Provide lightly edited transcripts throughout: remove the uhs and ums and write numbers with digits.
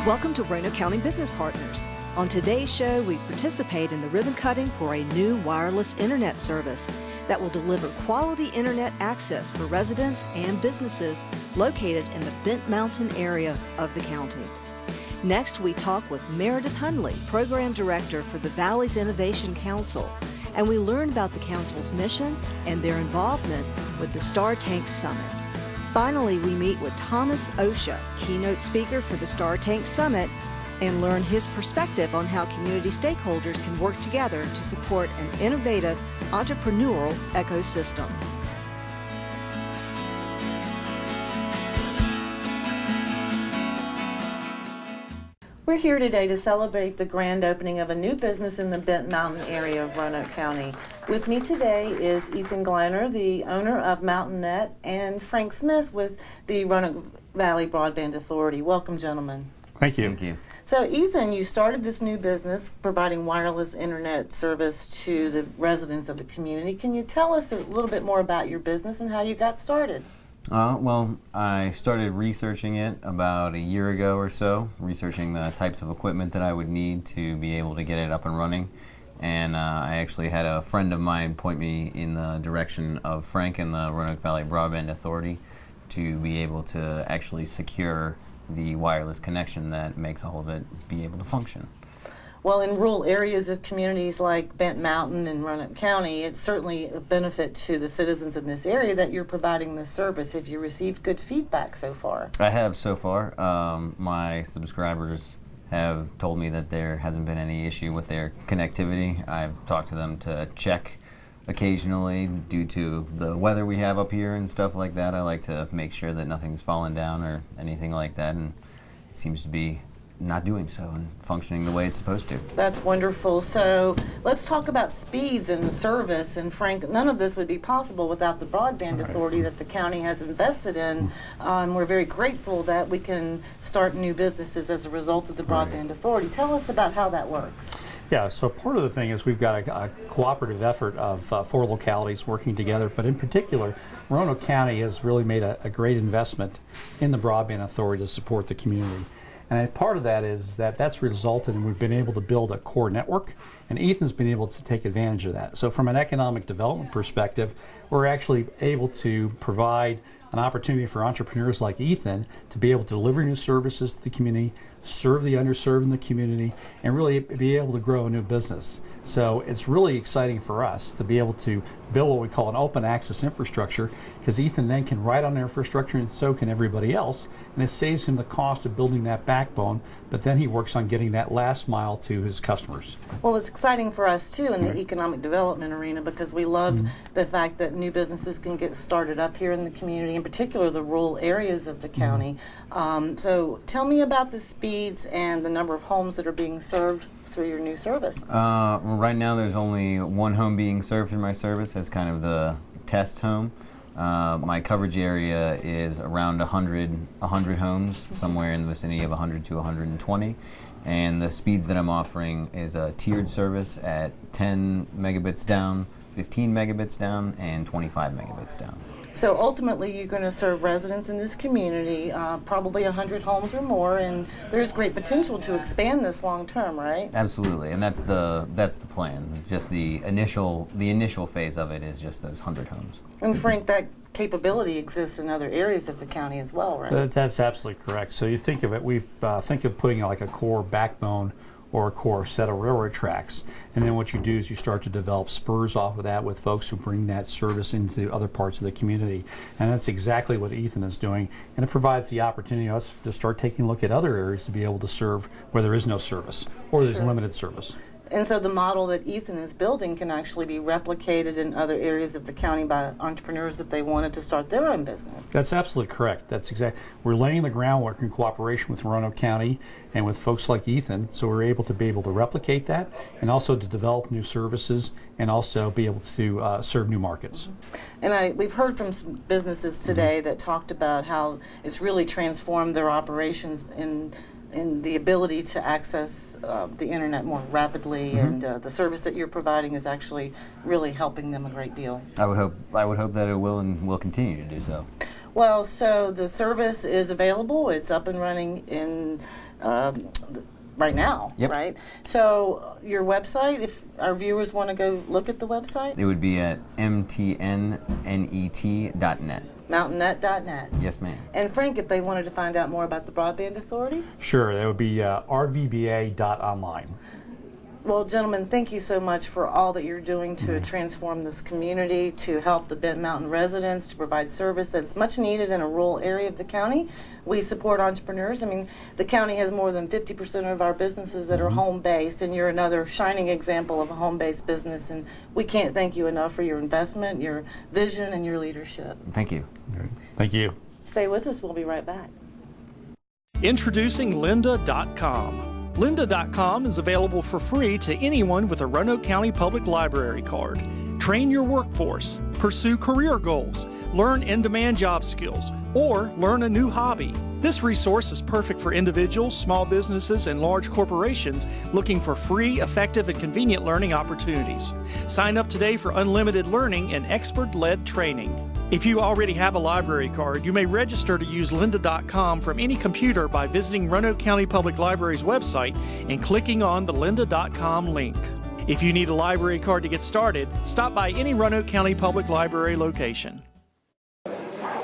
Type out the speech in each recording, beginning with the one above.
Welcome to Roanoke County Business Partners. On today's show, we participate in the ribbon cutting for a new wireless internet service that will deliver quality internet access for residents and businesses located in the Bent Mountain area of the county. Next, we talk with Meredith Hunley, Program Director for the Valley's Innovation Council, and we learn about the council's mission and their involvement with the Star Tank Summit. Finally, we meet with Thomas Osha, keynote speaker for the Star Tank Summit, and learn his perspective on how community stakeholders can work together to support an innovative entrepreneurial ecosystem. We're here today to celebrate the grand opening of a new business in the Bent Mountain area of Roanoke County. With me today is Ethan Gliner, the owner of Mountain Net, and Frank Smith with the Roanoke Valley Broadband Authority. Welcome, gentlemen. Thank you. Thank you. So, Ethan, you started this new business providing wireless internet service to the residents of the community. Can you tell us a little bit more about your business and how you got started? Well, I started researching it about a year ago or so, researching the types of equipment that I would need to be able to get it up and running. And I actually had a friend of mine point me in the direction of Frank and the Roanoke Valley Broadband Authority to be able to actually secure the wireless connection that makes all of it be able to function. Well, in rural areas of communities like Bent Mountain and Roanoke County, it's certainly a benefit to the citizens in this area that you're providing this service. Have you received good feedback so far? I have so far. My subscribers have told me that there hasn't been any issue with their connectivity. I've talked to them to check occasionally due to the weather we have up here and stuff like that. I like to make sure that nothing's fallen down or anything like that, and it seems to be not doing so and functioning the way it's supposed to. That's wonderful. So let's talk about speeds and service. And Frank, none of this would be possible without the broadband authority that the county has invested in. We're very grateful that we can start new businesses as a result of the broadband authority. Tell us about how that works. Yeah, so part of the thing is we've got a cooperative effort of 4 localities working together, but in particular, Roanoke County has really made a great investment in the broadband authority to support the community. And part of that is that's resulted in we've been able to build a core network, and Ethan's been able to take advantage of that. So from an economic development perspective, we're actually able to provide an opportunity for entrepreneurs like Ethan to be able to deliver new services to the community, serve the underserved in the community, and really be able to grow a new business. So it's really exciting for us to be able to build what we call an open access infrastructure, because Ethan then can ride on the infrastructure and so can everybody else, and it saves him the cost of building that backbone, but then he works on getting that last mile to his customers. Well, it's exciting for us too in the economic development arena, because we love the fact that new businesses can get started up here in the community, in particular the rural areas of the county. So tell me about the speeds and the number of homes that are being served through your new service. Right now there's only one home being served through my service as kind of the test home. My coverage area is around 100 homes, somewhere in the vicinity of 100 to 120. And the speeds that I'm offering is a tiered service at 10 megabits down, 15 megabits down, and 25 megabits down. So ultimately, you're going to serve residents in this community, probably 100 homes or more, and there's great potential to expand this long term, right? Absolutely, and that's the plan. Just the initial phase of it is just those 100 homes. And Frank, that capability exists in other areas of the county as well, right? That's absolutely correct. So you think of it, think of putting like a core backbone or a core set of railroad tracks. And then what you do is you start to develop spurs off of that with folks who bring that service into other parts of the community. And that's exactly what Ethan is doing. And it provides the opportunity for us to start taking a look at other areas to be able to serve where there is no service or there's limited service. And so the model that Ethan is building can actually be replicated in other areas of the county by entrepreneurs if they wanted to start their own business. That's absolutely correct. That's exactly. We're laying the groundwork in cooperation with Roanoke County and with folks like Ethan, so we're able to replicate that and also to develop new services and also be able to serve new markets. And we've heard from some businesses today that talked about how it's really transformed their operations in the ability to access the internet more rapidly, and the service that you're providing is actually really helping them a great deal. I would hope that it will and will continue to do so. Well, so the service is available. It's up and running in right now, Yep. right? So your website, if our viewers want to go look at the website? It would be at mtnnet.net. mountainnet.net. Yes, ma'am. And Frank, if they wanted to find out more about the Broadband Authority? Sure, that would be rvba.online. Well, gentlemen, thank you so much for all that you're doing to transform this community, to help the Benton Mountain residents, to provide service that's much needed in a rural area of the county. We support entrepreneurs. I mean, the county has more than 50% of our businesses that are home-based, and you're another shining example of a home-based business. And we can't thank you enough for your investment, your vision, and your leadership. Thank you. Thank you. Stay with us. We'll be right back. Introducing lynda.com. Lynda.com is available for free to anyone with a Roanoke County Public Library card. Train your workforce, pursue career goals, learn in-demand job skills, or learn a new hobby. This resource is perfect for individuals, small businesses, and large corporations looking for free, effective, and convenient learning opportunities. Sign up today for unlimited learning and expert-led training. If you already have a library card, you may register to use lynda.com from any computer by visiting Roanoke County Public Library's website and clicking on the lynda.com link. If you need a library card to get started, stop by any Roanoke County Public Library location.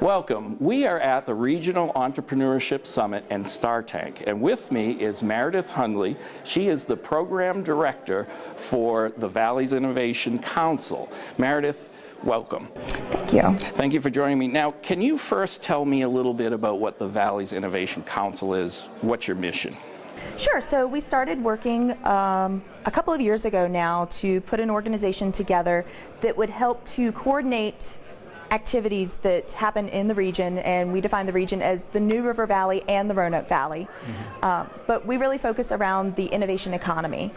Welcome. We are at the Regional Entrepreneurship Summit and StarTank, and with me is Meredith Hundley. She is the Program Director for the Valley's Innovation Council. Meredith, welcome. Thank you. Thank you for joining me. Now, can you first tell me a little bit about what the Valley's Innovation Council is? What's your mission? Sure. So we started working a couple of years ago now to put an organization together that would help to coordinate activities that happen in the region, and we define the region as the New River Valley and the Roanoke Valley. But we really focus around the innovation economy.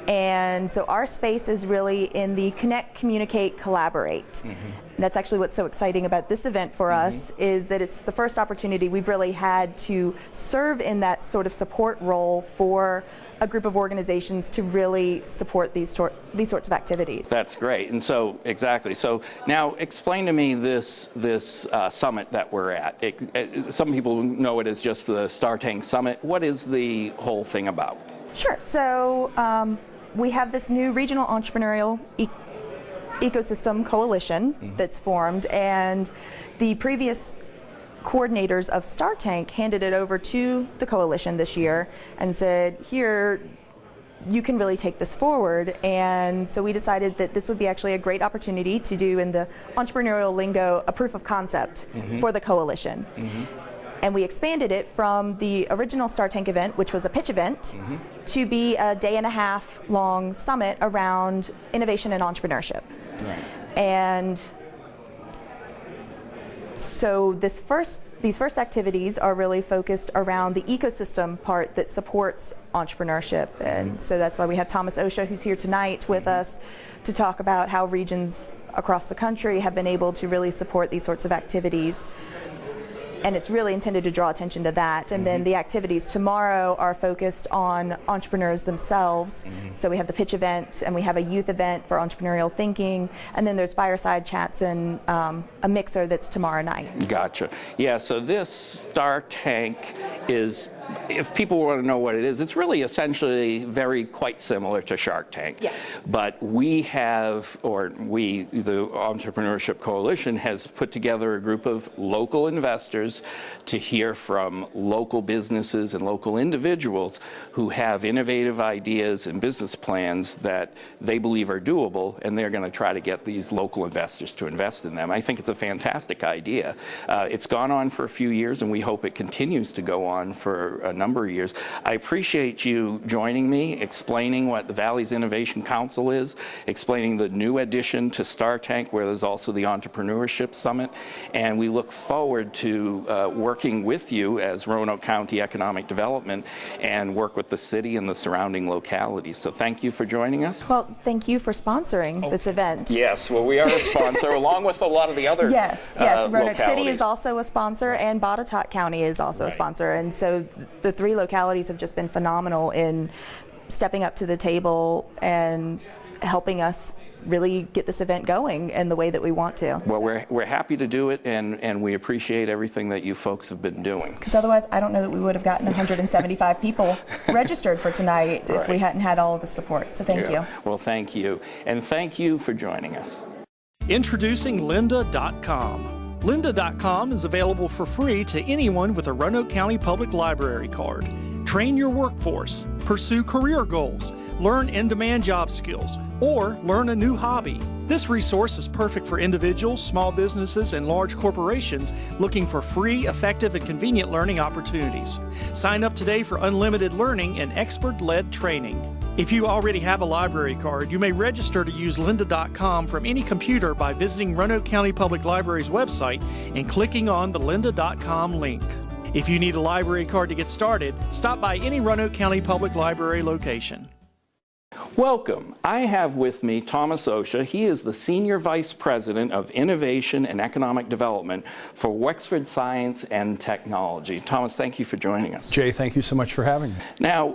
And so our space is really in the connect, communicate, collaborate. That's actually what's so exciting about this event for us, is that it's the first opportunity we've really had to serve in that sort of support role for a group of organizations to really support these sorts of activities. That's great. And so, exactly. So now explain to me this summit that we're at. Some people know it as just the StarTank Summit. What is the whole thing about? Sure. So we have this new regional entrepreneurial ecosystem coalition that's formed, and the previous coordinators of StarTank handed it over to the coalition this year and said, here, you can really take this forward. And so we decided that this would be actually a great opportunity to do, in the entrepreneurial lingo, a proof of concept for the coalition. And we expanded it from the original StarTank event, which was a pitch event, to be a day-and-a-half long summit around innovation and entrepreneurship. And so these first activities are really focused around the ecosystem part that supports entrepreneurship. And so that's why we have Thomas Osha, who's here tonight with us, to talk about how regions across the country have been able to really support these sorts of activities. And it's really intended to draw attention to that. And then the activities tomorrow are focused on entrepreneurs themselves. So we have the pitch event, and we have a youth event for entrepreneurial thinking, and then there's fireside chats and a mixer that's tomorrow night. Gotcha. Yeah, so this StarTank is, if people want to know what it is, it's really essentially quite similar to Shark Tank. Yes. But we have, the Entrepreneurship Coalition has put together a group of local investors to hear from local businesses and local individuals who have innovative ideas and business plans that they believe are doable, and they're going to try to get these local investors to invest in them. I think it's a fantastic idea. It's gone on for a few years, and we hope it continues to go on for a number of years. I appreciate you joining me, explaining what the Valley's Innovation Council is, explaining the new addition to StarTank, where there's also the Entrepreneurship Summit, and we look forward to working with you as Roanoke County Economic Development and work with the city and the surrounding localities. So thank you for joining us. Well, thank you for sponsoring this event. Yes, well, we are a sponsor along with a lot of the other Yes, Roanoke City localities. is also a sponsor, and Botetourt County is also a sponsor. And so the three localities have just been phenomenal in stepping up to the table and helping us really get this event going in the way that we want to. Well, we're happy to do it, and we appreciate everything that you folks have been doing. Because otherwise, I don't know that we would have gotten 175 people registered for tonight if we hadn't had all of the support. So thank you. Well, thank you. And thank you for joining us. Introducing lynda.com. Lynda.com is available for free to anyone with a Roanoke County Public Library card. Train your workforce, pursue career goals, learn in-demand job skills, or learn a new hobby. This resource is perfect for individuals, small businesses, and large corporations looking for free, effective, and convenient learning opportunities. Sign up today for unlimited learning and expert-led training. If you already have a library card, you may register to use lynda.com from any computer by visiting Roanoke County Public Library's website and clicking on the lynda.com link. If you need a library card to get started, stop by any Roanoke County Public Library location. Welcome. I have with me Thomas Osha. He is the Senior Vice President of Innovation and Economic Development for Wexford Science and Technology. Thomas, thank you for joining us. Jay, thank you so much for having me. Now,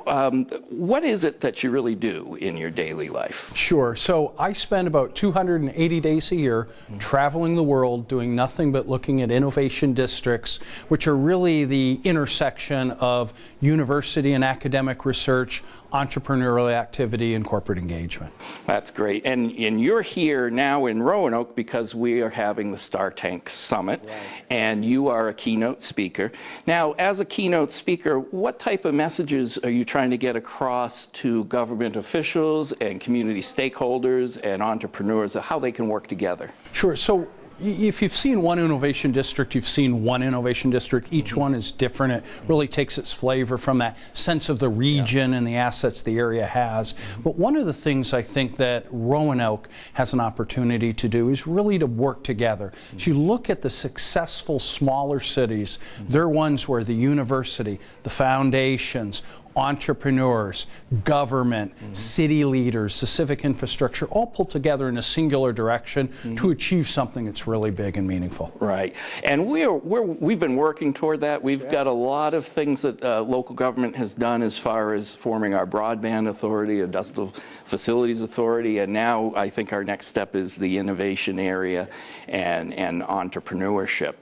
what is it that you really do in your daily life? Sure. So I spend about 280 days a year traveling the world doing nothing but looking at innovation districts, which are really the intersection of university and academic research, entrepreneurial activity, and corporate engagement. That's great. And you're here now in Roanoke because we are having the Star Tank Summit, and you are a keynote speaker. Now, as a keynote speaker, what type of messages are you trying to get across to government officials and community stakeholders and entrepreneurs of how they can work together? Sure. So if you've seen one innovation district, you've seen one innovation district. Each one is different. It really takes its flavor from that sense of the region and the assets the area has. But one of the things I think that Roanoke has an opportunity to do is really to work together. As you look at the successful smaller cities, they're ones where the university, the foundations, entrepreneurs, government, city leaders, the civic infrastructure all pull together in a singular direction to achieve something that's really big and meaningful. Right. And we've been working toward that. We've got a lot of things that local government has done as far as forming our broadband authority, industrial facilities authority, and now I think our next step is the innovation area and entrepreneurship.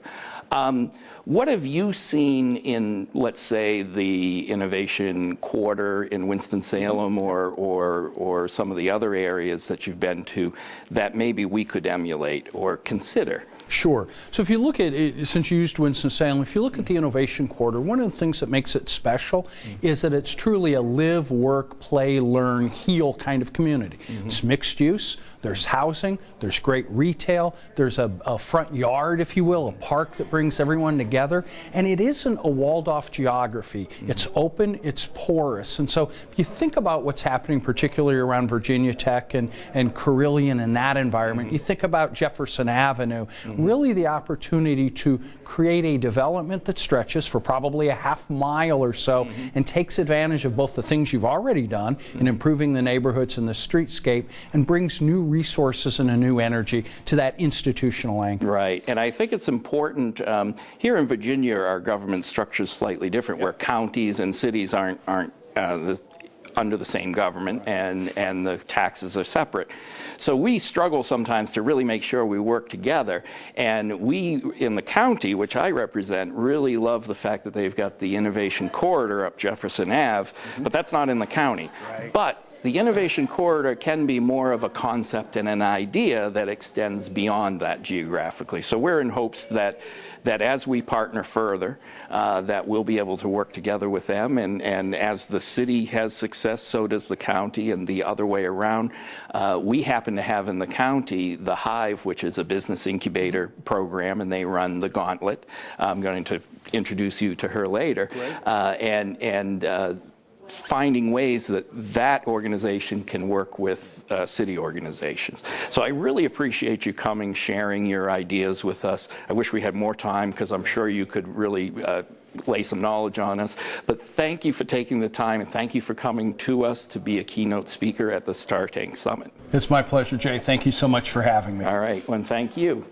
What have you seen in, let's say, the innovation quarter in Winston-Salem or some of the other areas that you've been to that maybe we could emulate or consider? Sure. So if you look at it, since you used Winston-Salem, if you look at the Innovation Quarter, one of the things that makes it special is that it's truly a live, work, play, learn, heal kind of community. It's mixed use, there's housing, there's great retail, there's a front yard, if you will, a park that brings everyone together, and it isn't a walled-off geography. It's open, it's porous, and so if you think about what's happening particularly around Virginia Tech and Carilion and that environment, you think about Jefferson Avenue, really the opportunity to create a development that stretches for probably a half mile or so and takes advantage of both the things you've already done in improving the neighborhoods and the streetscape and brings new resources and a new energy to that institutional angle. Right, and I think it's important, here in Virginia our government structure is slightly different where counties and cities aren't under the same government and the taxes are separate. So we struggle sometimes to really make sure we work together, and we in the county, which I represent, really love the fact that they've got the innovation corridor up Jefferson Ave, but that's not in the county. But the innovation corridor can be more of a concept and an idea that extends beyond that geographically. So we're in hopes that as we partner further, that we'll be able to work together with them, and as the city has success, so does the county, and the other way around. We happen to have in the county the Hive, which is a business incubator program, and they run the Gauntlet. I'm going to introduce you to her later. Finding ways that organization can work with city organizations. So I really appreciate you coming, sharing your ideas with us. I wish we had more time because I'm sure you could really lay some knowledge on us. But thank you for taking the time, and thank you for coming to us to be a keynote speaker at the Star Tank Summit. It's my pleasure, Jay. Thank you so much for having me. All right, well, thank you.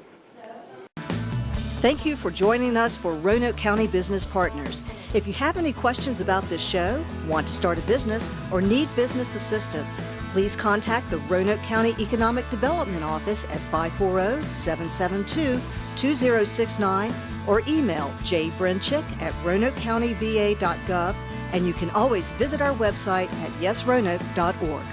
Thank you for joining us for Roanoke County Business Partners. If you have any questions about this show, want to start a business, or need business assistance, Please contact the Roanoke County Economic Development Office at 540-772-2069 or email jbrenchick@roanokecountyva.gov, and you can always visit our website at yesroanoke.org.